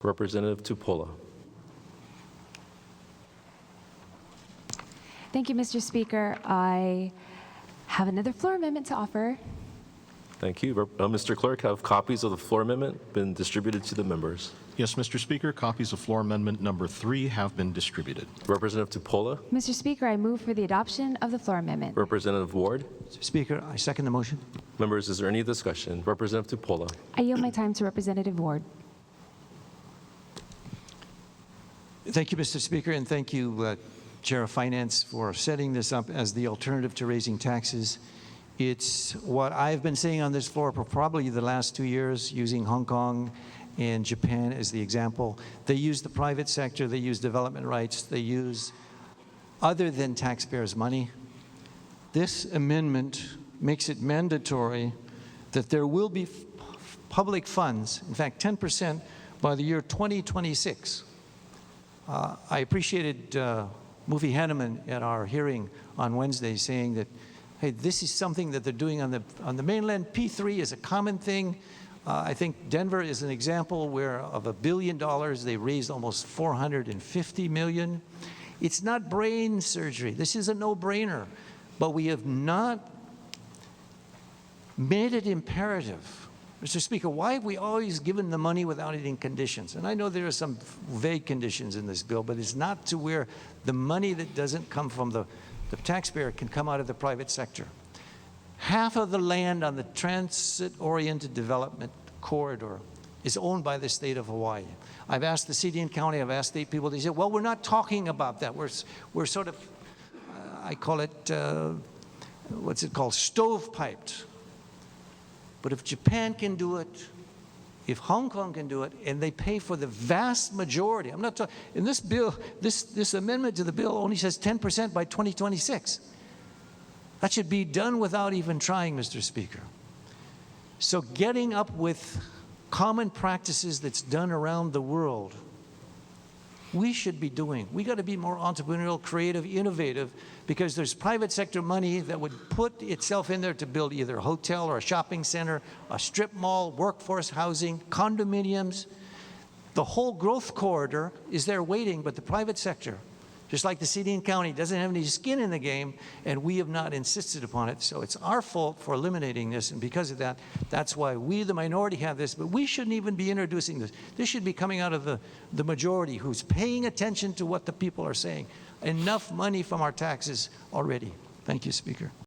Representative Tupola. Thank you, Mr. Speaker. I have another floor amendment to offer. Thank you. Mr. Clerk, have copies of the floor amendment been distributed to the members? Yes, Mr. Speaker, copies of floor amendment number 3 have been distributed. Representative Tupola. Mr. Speaker, I move for the adoption of the floor amendment. Representative Ward. Mr. Speaker, I second the motion. Members, is there any discussion? Representative Tupola. I yield my time to Representative Ward. Thank you, Mr. Speaker, and thank you, Chair of Finance, for setting this up as the alternative to raising taxes. It's what I've been saying on this floor for probably the last 2 years, using Hong Kong and Japan as the example. They use the private sector, they use development rights, they use other than taxpayers' money. This amendment makes it mandatory that there will be public funds, in fact 10% by the year 2026. I appreciated Mufi Hanneman at our hearing on Wednesday saying that, hey, this is something that they're doing on the mainland. P3 is a common thing. I think Denver is an example where of $1 billion, they raised almost $450 million. It's not brain surgery. This is a no-brainer. But we have not made it imperative. Mr. Speaker, why have we always given the money without any conditions? And I know there are some vague conditions in this bill, but it's not to where the money that doesn't come from the taxpayer can come out of the private sector. Half of the land on the transit-oriented development corridor is owned by the state of Hawaii. I've asked the city and county, I've asked state people, they say, well, we're not talking about that. We're sort of, I call it, what's it called, stovepiped. But if Japan can do it, if Hong Kong can do it, and they pay for the vast majority, I'm not talking, in this bill, this amendment to the bill only says 10% by 2026. That should be done without even trying, Mr. Speaker. So getting up with common practices that's done around the world, we should be doing. We got to be more entrepreneurial, creative, innovative, because there's private sector money that would put itself in there to build either a hotel or a shopping center, a strip mall, workforce housing, condominiums. The whole growth corridor is there waiting, but the private sector, just like the city and county, doesn't have any skin in the game, and we have not insisted upon it. So it's our fault for eliminating this, and because of that, that's why we, the minority, have this. But we shouldn't even be introducing this. This should be coming out of the majority who's paying attention to what the people are saying. Enough money from our taxes already. Thank you, Speaker.